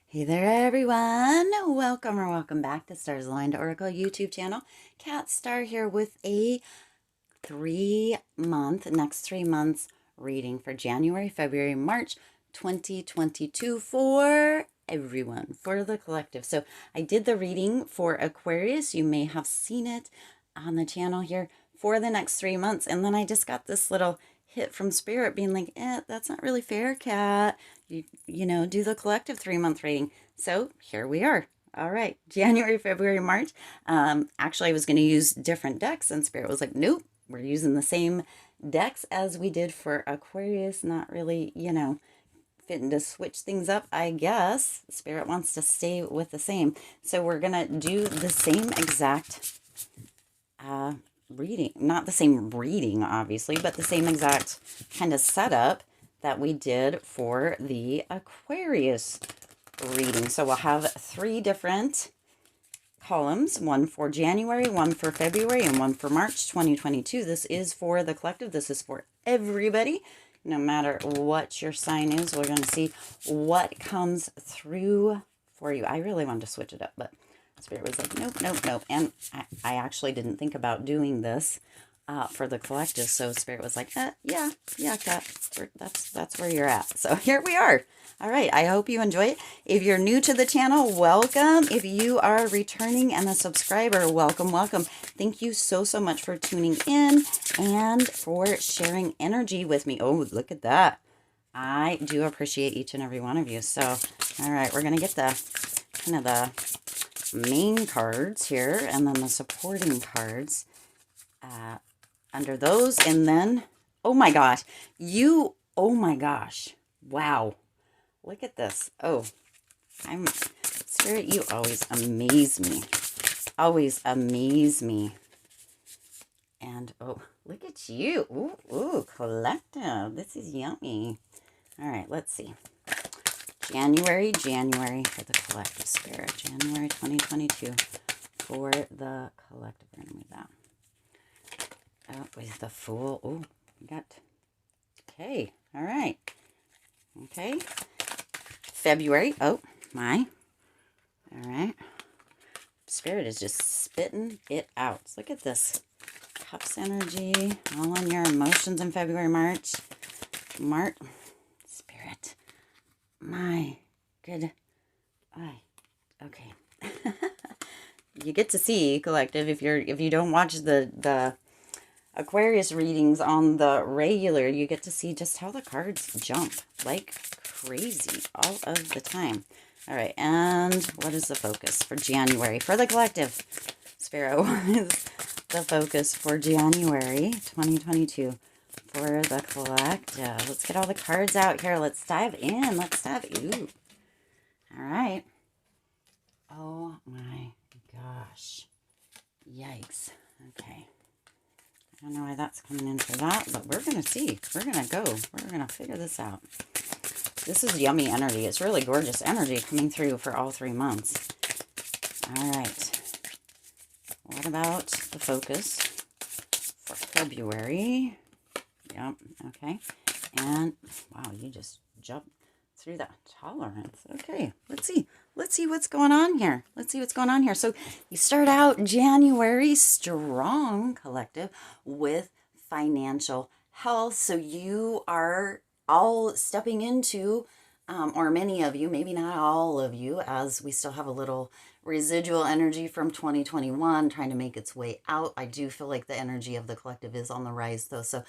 Hey there, everyone. Welcome back to Stars Aligned Oracle YouTube channel. Kat Star here with a next 3 months reading for January, February, March 2022 for everyone, for the collective. So I did the reading for Aquarius. You may have seen it on the channel here for the next 3 months. And then I just got this little hit from Spirit being like, that's not really fair, Kat. You know, do the collective 3 month reading. So here we are. All right, January, February, March. Actually, I was going to use different decks, and Spirit was like, nope, we're using the same decks as we did for Aquarius. Not really, fitting to switch things up, I guess. Spirit wants to stay with the same. So we're going to do the same exact reading. Not the same reading, obviously, but the same exact kind of setup that we did for the Aquarius reading. So we'll have 3 different columns, one for January, one for February, and one for March 2022. This is for the collective. This is for everybody. No matter what your sign is, we're going to see what comes through for you. I really wanted to switch it up, but Spirit was like, nope. And I actually didn't think about doing this for the collective. So Spirit was like, yeah, Kat, that's where you're at. So here we are. All right. I hope you enjoy it. If you're new to the channel, welcome. If you are returning and a subscriber, welcome. Thank you so much for tuning in and for sharing energy with me. Oh, look at that. I do appreciate each and every one of you. So, all right, we're going to get the kind of the main cards here and then the supporting cards under those. And then, oh my gosh, wow. Look at this. Oh, Spirit, you always amaze me. And, oh, look at you. Ooh, collective. This is yummy. All right, let's see. January for the collective, Spirit. January 2022 for the collective. We're going to move that. Oh, with the Fool. Oh, we got. Okay. All right. Okay. February. Oh, my. All right. Spirit is just spitting it out. Look at this. Cups energy. All on your emotions in February, March. Spirit. My good eye. Okay. You get to see, collective, if you don't watch the Aquarius readings on the regular, you get to see just how the cards jump like crazy all of the time. All right, and what is the focus for January for the collective? Sparrow is the focus for January 2022 for the collective. Let's get all the cards out here. Let's dive in. Ooh. All right. Oh my gosh. Yikes. Okay. I don't know why that's coming in for that, but we're going to see. We're going to go. We're going to figure this out. This is yummy energy. It's really gorgeous energy coming through for all 3 months. All right. What about the focus for February? Yep. Okay. And, wow, you just jumped through that tolerance. Okay. Let's see what's going on here. So you start out January strong, collective, with financial health. So you are all stepping into, or many of you, maybe not all of you, as we still have a little residual energy from 2021 trying to make its way out. I do feel like the energy of the collective is on the rise, though. So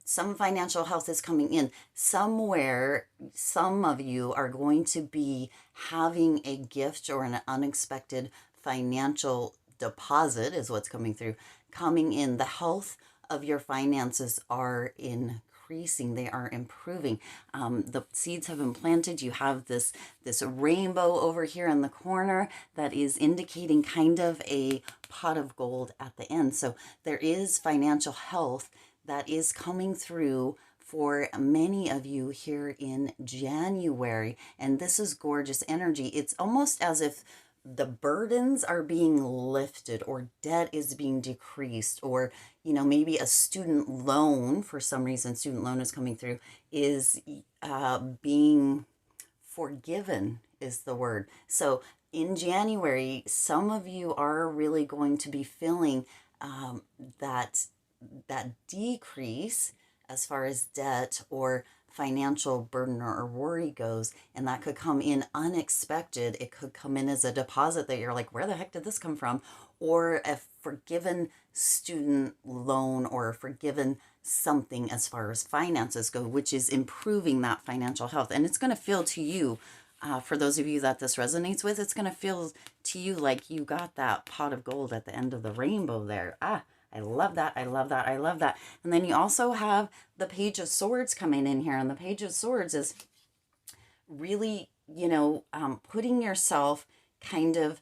some financial health is coming in somewhere. Some of you are going to be having a gift or an unexpected financial deposit is what's coming in. The health of your finances are increasing. They are improving. The seeds have been planted. You have this rainbow over here in the corner that is indicating kind of a pot of gold at the end. So there is financial health that is coming through for many of you here in January. And this is gorgeous energy. It's almost as if the burdens are being lifted, or debt is being decreased, or, maybe a student loan, for some reason, student loan is coming through, is being forgiven is the word. So in January, some of you are really going to be feeling that decrease as far as debt or financial burden or worry goes, and that could come in unexpected. It could come in as a deposit that you're like, where the heck did this come from? Or a forgiven student loan, or a forgiven something as far as finances go, which is improving that financial health. And it's going to feel to you, for those of you that this resonates with, it's going to feel to you like you got that pot of gold at the end of the rainbow there. I love that. I love that. I love that. And then you also have the Page of Swords coming in here. And the Page of Swords is really, putting yourself kind of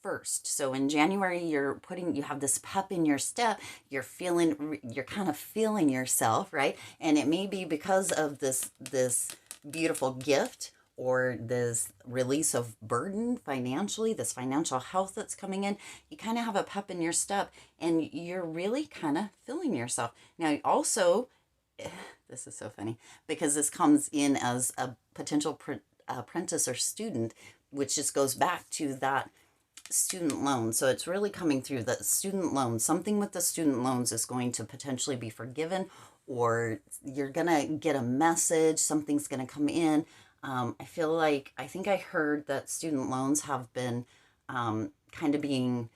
first. So in January, you have this pep in your step. You're kind of feeling yourself, right? And it may be because of this beautiful gift, or this release of burden financially, this financial health that's coming in. You kind of have a pep in your step, and you're really kind of feeling yourself. Now, also, this is so funny, because this comes in as a potential apprentice or student, which just goes back to that student loan. So it's really coming through that student loan. Something with the student loans is going to potentially be forgiven, or you're going to get a message, something's going to come in. I think I heard that student loans have been kind of being,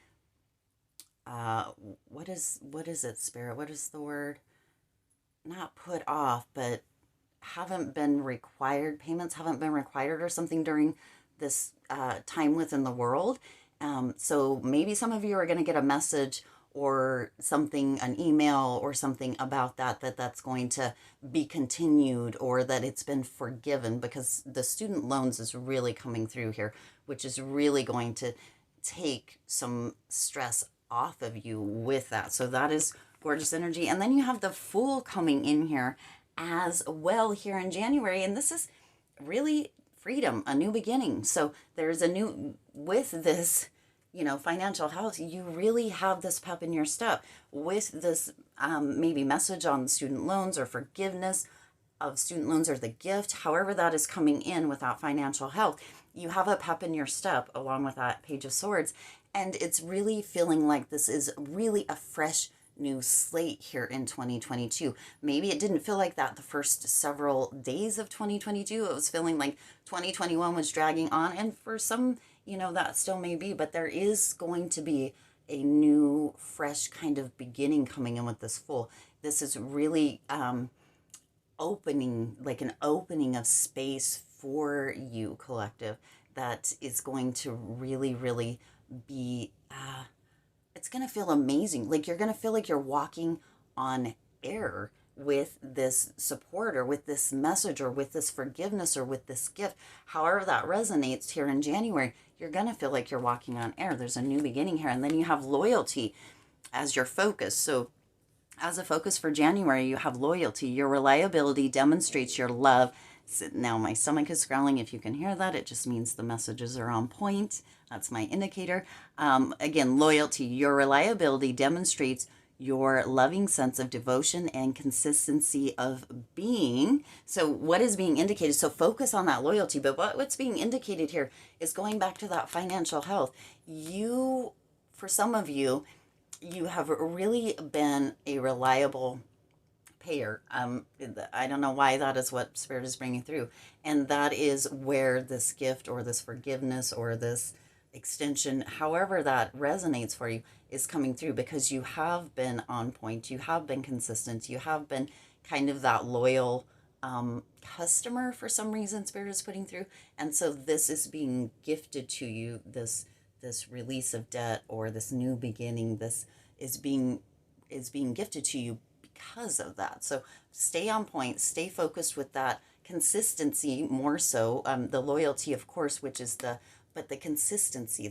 what is it, Spirit? What is the word? Not put off, but haven't been required. Payments haven't been required or something during this time within the world. So maybe some of you are going to get a message or something, an email or something about that's going to be continued, or that it's been forgiven, because the student loans is really coming through here, which is really going to take some stress off of you with that. So that is gorgeous energy. And then you have the Fool coming in here as well here in January, and this is really freedom, a new beginning. So there's with this financial health, you really have this pep in your step with this maybe message on student loans, or forgiveness of student loans, or the gift, however that is coming in without financial health. You have a pep in your step along with that Page of Swords, and it's really feeling like this is really a fresh new slate here in 2022. Maybe it didn't feel like that the first several days of 2022. It was feeling like 2021 was dragging on, and for some, that still may be, but there is going to be a new, fresh kind of beginning coming in with this Fool. This is really opening, like an opening of space for you, collective, that is going to really, really be, it's going to feel amazing. Like you're going to feel like you're walking on air with this support, or with this message, or with this forgiveness, or with this gift. However that resonates here in January, you're going to feel like you're walking on air. There's a new beginning here. And then you have loyalty as your focus. So as a focus for January, you have loyalty. Your reliability demonstrates your love. Now my stomach is growling. If you can hear that, it just means the messages are on point. That's my indicator. Again, loyalty. Your reliability demonstrates your loving sense of devotion and consistency of being. So what is being indicated? So focus on that loyalty, but what's being indicated here is going back to that financial health. For some of you, you have really been a reliable payer. I don't know why that is what Spirit is bringing through. And that is where this gift, or this forgiveness, or this extension, however that resonates for you, is coming through, because you have been on point, you have been consistent, you have been kind of that loyal customer for some reason, Spirit is putting through. And so this is being gifted to you, this release of debt, or this new beginning. This is being gifted to you because of that. So stay on point, stay focused with that consistency more so. The loyalty, of course, but the consistency,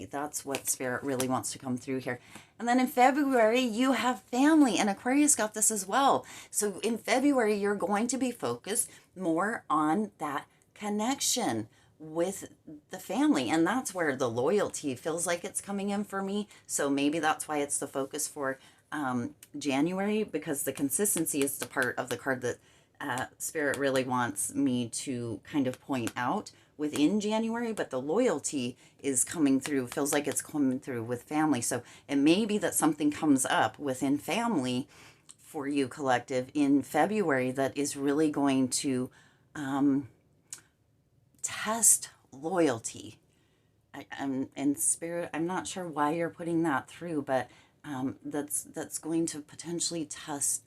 that's what Spirit really wants to come through here. And then in February, you have family, and Aquarius got this as well. So in February, you're going to be focused more on that connection with the family, and that's where the loyalty feels like it's coming in for me. So maybe that's why it's the focus for January, because the consistency is the part of the card that Spirit really wants me to kind of point out within January, but the loyalty is coming through, feels like it's coming through with family. So it may be that something comes up within family for you, collective, in February that is really going to test loyalty. I'm in spirit, I'm not sure why you're putting that through, but that's going to potentially test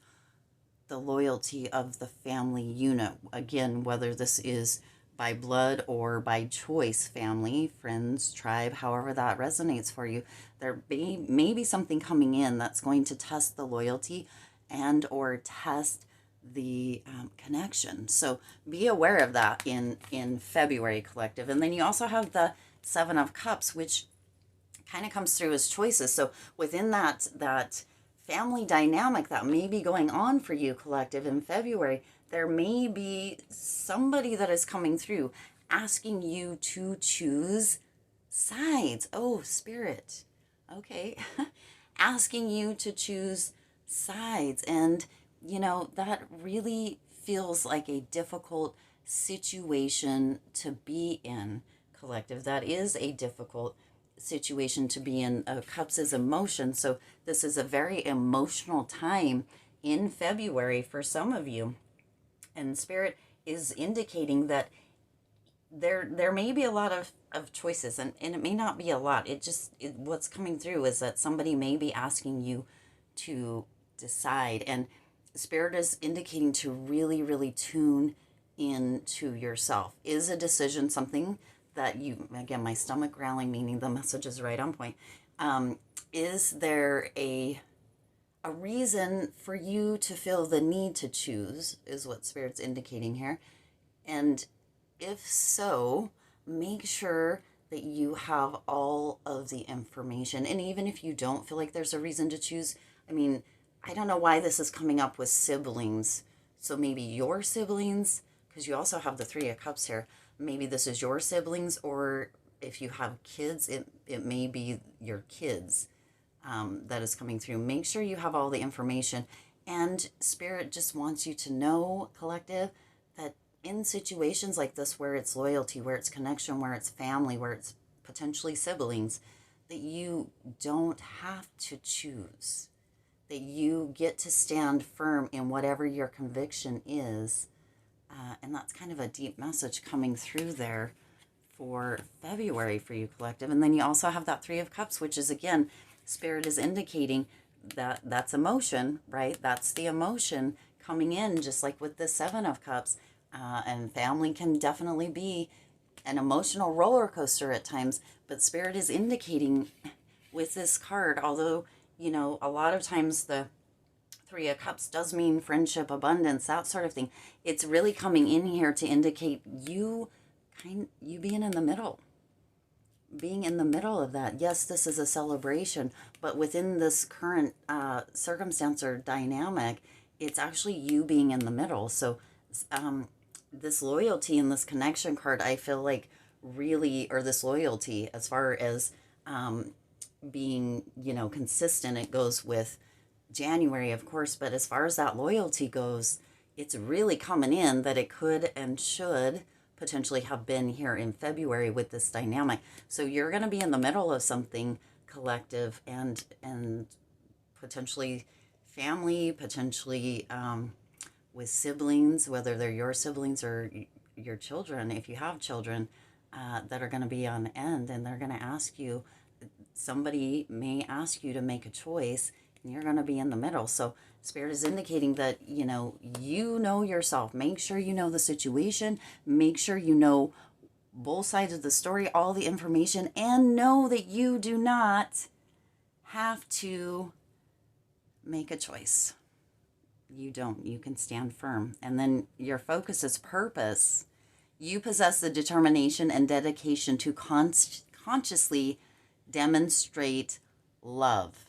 the loyalty of the family unit. Again, whether this is by blood or by choice, family, friends, tribe, however that resonates for you, there may be something coming in that's going to test the loyalty and or test the connection. So be aware of that in February, collective. And then you also have the Seven of Cups, which kind of comes through as choices. So within that family dynamic that may be going on for you, collective, in February, there may be somebody that is coming through asking you to choose sides. Oh, spirit. Okay. Asking you to choose sides. And, you know, that really feels like a difficult situation to be in, collective. That is a difficult situation to be in. Cups is emotion, so this is a very emotional time in February for some of you, and spirit is indicating that there may be a lot of choices, and it may not be a lot. What's coming through is that somebody may be asking you to decide, and spirit is indicating to really, really tune into yourself. Is a decision something that you, again, my stomach growling, meaning the message is right on point. Is there a reason for you to feel the need to choose, is what spirit's indicating here. And if so, make sure that you have all of the information. And even if you don't feel like there's a reason to choose, I mean, I don't know why this is coming up with siblings. So maybe your siblings, because you also have the Three of Cups here. Maybe this is your siblings, or if you have kids, it may be your kids that is coming through. Make sure you have all the information. And spirit just wants you to know, collective, that in situations like this, where it's loyalty, where it's connection, where it's family, where it's potentially siblings, that you don't have to choose, that you get to stand firm in whatever your conviction is. And that's kind of a deep message coming through there for February for you, collective. And then you also have that Three of Cups, which is, again, spirit is indicating that that's emotion, right? That's the emotion coming in, just like with the Seven of Cups. And family can definitely be an emotional roller coaster at times, but spirit is indicating with this card, although, you know, a lot of times the Three of Cups does mean friendship, abundance, that sort of thing. It's really coming in here to indicate you being in the middle. Being in the middle of that. Yes, this is a celebration, but within this current circumstance or dynamic, it's actually you being in the middle. So this loyalty and this connection card, I feel like really, or this loyalty as far as being, you know, consistent, it goes with January, of course, but as far as that loyalty goes, it's really coming in that it could and should potentially have been here in February with this dynamic. So you're going to be in the middle of something, collective, and potentially family, potentially with siblings, whether they're your siblings or your children, if you have children that are going to be on end, and they're going to ask you, somebody may ask you to make a choice, and you're going to be in the middle. So spirit is indicating that, you know yourself. Make sure you know the situation. Make sure you know both sides of the story, all the information, and know that you do not have to make a choice. You don't. You can stand firm. And then your focus is purpose. You possess the determination and dedication to consciously demonstrate love.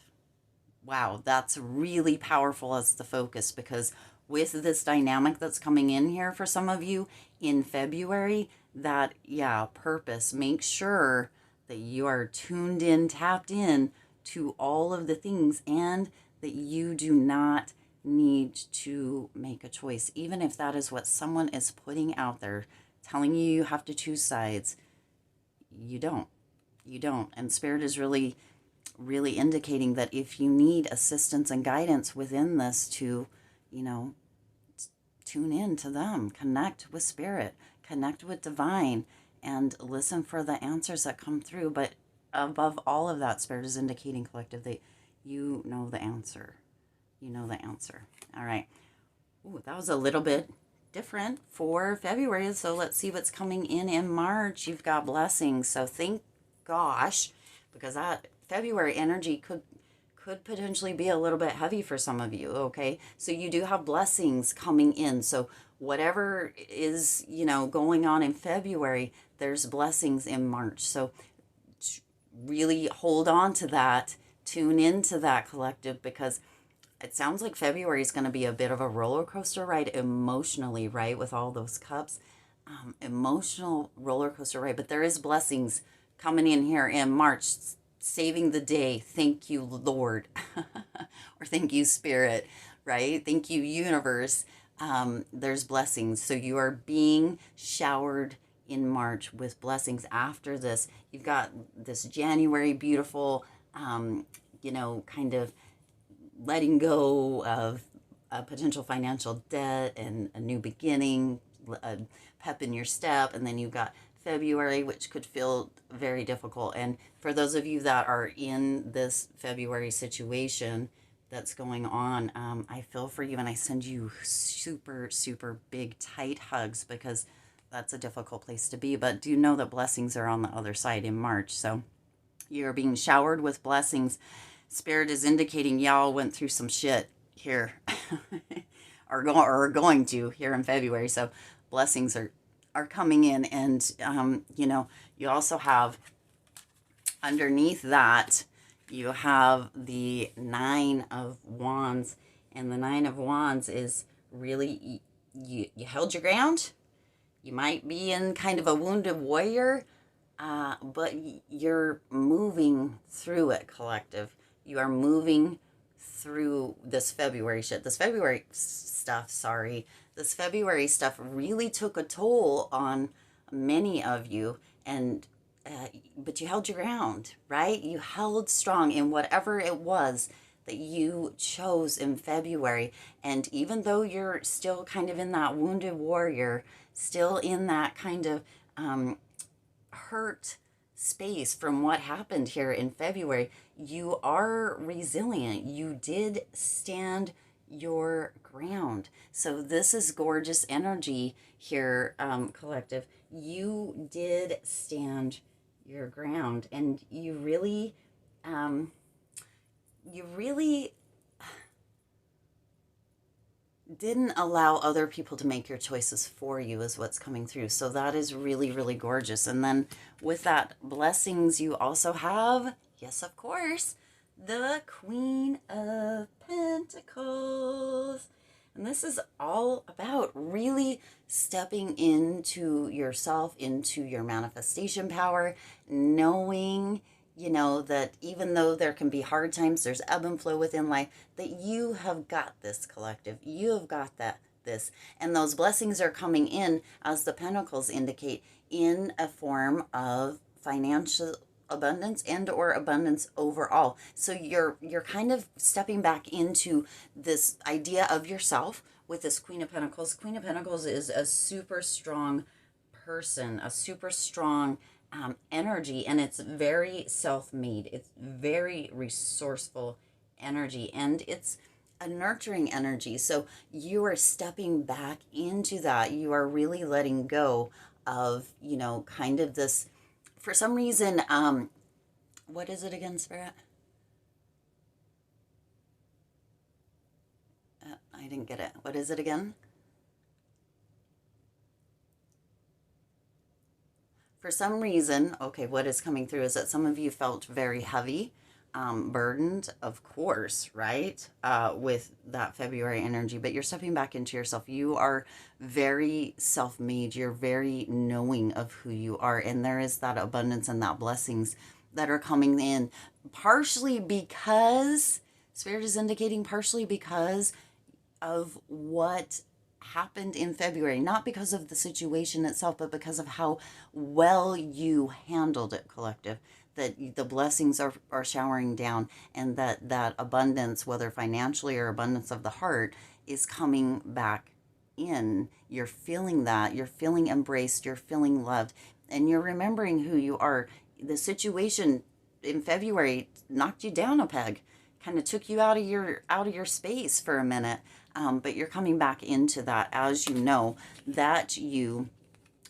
Wow, that's really powerful as the focus, because with this dynamic that's coming in here for some of you in February, that, purpose. Make sure that you are tuned in, tapped in to all of the things, and that you do not need to make a choice, even if that is what someone is putting out there, telling you have to choose sides. You don't. You don't. And Spirit is really, really indicating that if you need assistance and guidance within this to, you know, tune in to them, connect with Spirit, connect with Divine, and listen for the answers that come through. But above all of that, Spirit is indicating, collective, that you know the answer. You know the answer. All right. Ooh, that was a little bit different for February. So let's see what's coming in March. You've got blessings. So thank gosh, because that February energy could potentially be a little bit heavy for some of you. Okay. So you do have blessings coming in. So whatever is, you know, going on in February, there's blessings in March. So really hold on to that. Tune into that, collective, because it sounds like February is going to be a bit of a roller coaster ride emotionally, right? With all those cups, emotional roller coaster ride. But there is blessings coming in here in March, saving the day. Thank you, Lord, or thank you, Spirit, right? Thank you, universe. There's blessings. So you are being showered in March with blessings. After this, you've got this January beautiful, you know, kind of letting go of a potential financial debt and a new beginning, a pep in your step. And then you've got February, which could feel very difficult. And for those of you that are in this February situation that's going on, I feel for you, and I send you super, super big, tight hugs, because that's a difficult place to be. But do know that blessings are on the other side in March. So you're being showered with blessings. Spirit is indicating y'all went through some shit here, or going to here in February. So blessings are coming in. And, you know, you also have underneath that, you have the 9 of Wands. And the 9 of Wands is really, you held your ground. You might be in kind of a wounded warrior, but you're moving through it, collective. You are moving through this February shit. This February stuff, This February stuff really took a toll on many of you. And, but you held your ground, right? You held strong in whatever it was that you chose in February. And even though you're still kind of in that wounded warrior, still in that kind of hurt space from what happened here in February, you are resilient. You did stand your ground. So this is gorgeous energy here, collective. You did stand your ground, and you really didn't allow other people to make your choices for you, is what's coming through. So that is really, really gorgeous. And then with that blessings, you also have, yes, of course, the Queen of Pentacles. And this is all about really stepping into yourself, into your manifestation power, knowing, you know, that even though there can be hard times, there's ebb and flow within life, that you have got this, collective. You have got this. And those blessings are coming in, as the Pentacles indicate, in a form of financial abundance and or abundance overall. So you're kind of stepping back into this idea of yourself with this Queen of Pentacles. Queen of Pentacles is a super strong person, a super strong energy, and it's very self-made. It's very resourceful energy, and it's a nurturing energy. So you are stepping back into that. You are really letting go of, you know, kind of this, for some reason, what is it again, Spirit? I didn't get it. What is it again? For some reason, okay, what is coming through is that some of you felt very heavy, burdened, of course, right? With that February energy, but you're stepping back into yourself. You are very self-made. You're very knowing of who you are. And there is that abundance and that blessings that are coming in, partially because, Spirit is indicating partially because of what happened in February, not because of the situation itself, but because of how well you handled it, collective. That the blessings are showering down, and that abundance, whether financially or abundance of the heart, is coming back in. You're feeling that. You're feeling embraced. You're feeling loved. And you're remembering who you are. The situation in February knocked you down a peg, kind of took you out of your space for a minute. But you're coming back into that, as you know that you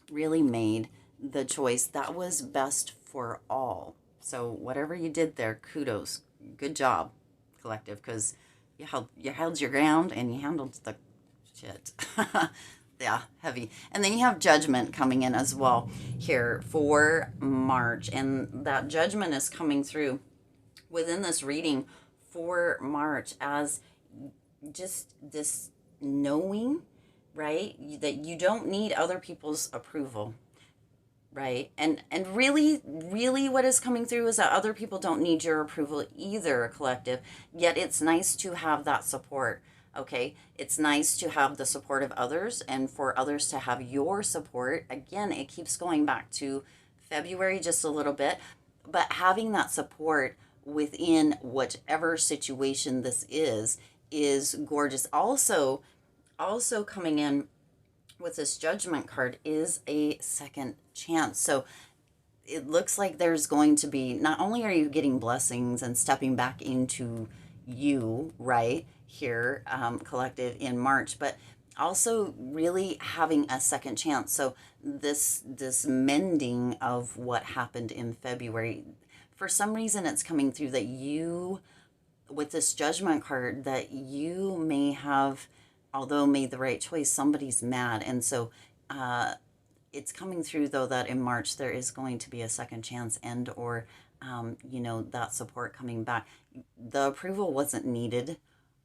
really made the choice that was best for all. So whatever you did there, kudos, good job, collective, because you held your ground and you handled the shit. Yeah, heavy. And then you have judgment coming in as well here for March, and that judgment is coming through within this reading for March as just this knowing, right, that you don't need other people's approval, right? And really what is coming through is that other people don't need your approval either, collective. Yet it's nice to have that support. Okay, it's nice to have the support of others and for others to have your support. Again, it keeps going back to February just a little bit, but having that support within whatever situation this is gorgeous. Also coming in with this judgment card is a second chance. So it looks like there's going to be, not only are you getting blessings and stepping back into you, right here, collective, in March, but also really having a second chance. So this mending of what happened in February, for some reason it's coming through that you, with this judgment card, that you may have, although made the right choice, somebody's mad. And so it's coming through, though, that in March there is going to be a second chance, and or that support coming back. The approval wasn't needed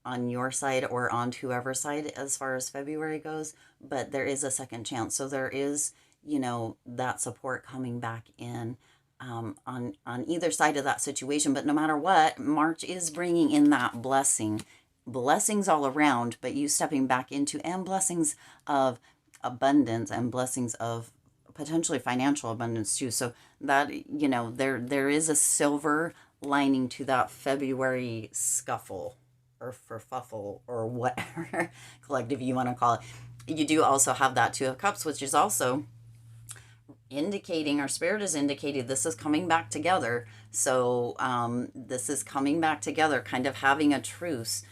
on your side or on whoever's side as far as February goes, but there is a second chance. So there is, that support coming back in on either side of that situation. But no matter what, March is bringing in that blessings all around, but you stepping back into, and blessings of abundance, and blessings of potentially financial abundance too. So that, there is a silver lining to that February scuffle or kerfuffle or whatever collective you want to call it. You do also have that Two of Cups, which is also indicating, our spirit is indicating, this is coming back together. So this is coming back together, kind of having a truce.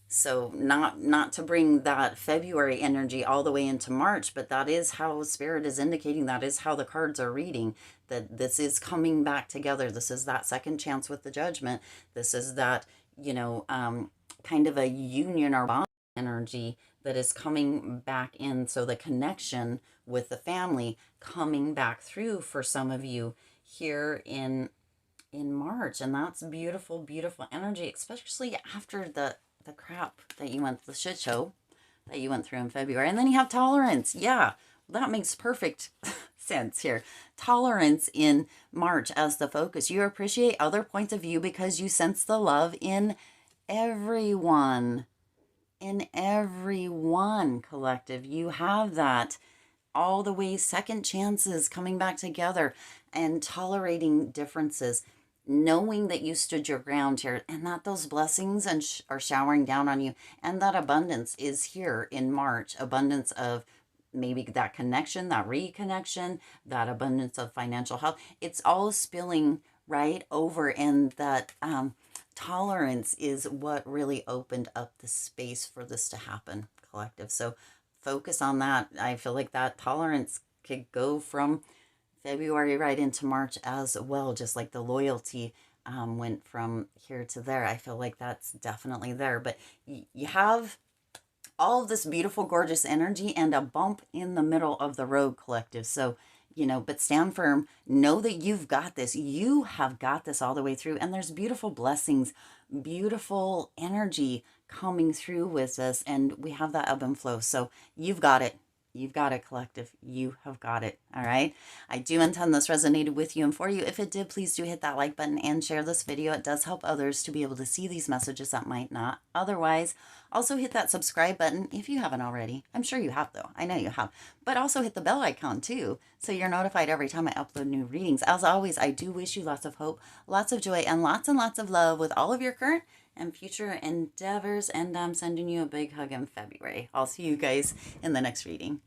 So not to bring that February energy all the way into March, but that is how spirit is indicating, that is how the cards are reading, that this is coming back together. This is that second chance with the judgment. This is that, kind of a union or bond energy that is coming back in. So the connection with the family coming back through for some of you here in March. And that's beautiful, beautiful energy, especially after the crap that you went, the shit show that you went through in February. And then you have tolerance. Yeah, that makes perfect sense here. Tolerance in March as the focus. You appreciate other points of view because you sense the love in everyone. In everyone, collective. You have that all the way, second chances coming back together, and tolerating differences, knowing that you stood your ground here, and that those blessings are showering down on you, and that abundance is here in March. Abundance of maybe that connection, that reconnection, that abundance of financial health. It's all spilling right over, and that tolerance is what really opened up the space for this to happen, collective. So focus on that. I feel like that tolerance could go from February right into March as well, just like the loyalty went from here to there. I feel like that's definitely there. But you have all of this beautiful, gorgeous energy and a bump in the middle of the road, collective. So, but stand firm. Know that you've got this. You have got this all the way through. And there's beautiful blessings, beautiful energy coming through with this. And we have that ebb and flow. So you've got it. You've got it, collective. You have got it. All right. I do intend this resonated with you and for you. If it did, please do hit that like button and share this video. It does help others to be able to see these messages that might not otherwise. Also hit that subscribe button if you haven't already. I'm sure you have though. I know you have. But also hit the bell icon too, so you're notified every time I upload new readings. As always, I do wish you lots of hope, lots of joy, and lots of love with all of your current and future endeavors. And I'm sending you a big hug in February. I'll see you guys in the next reading.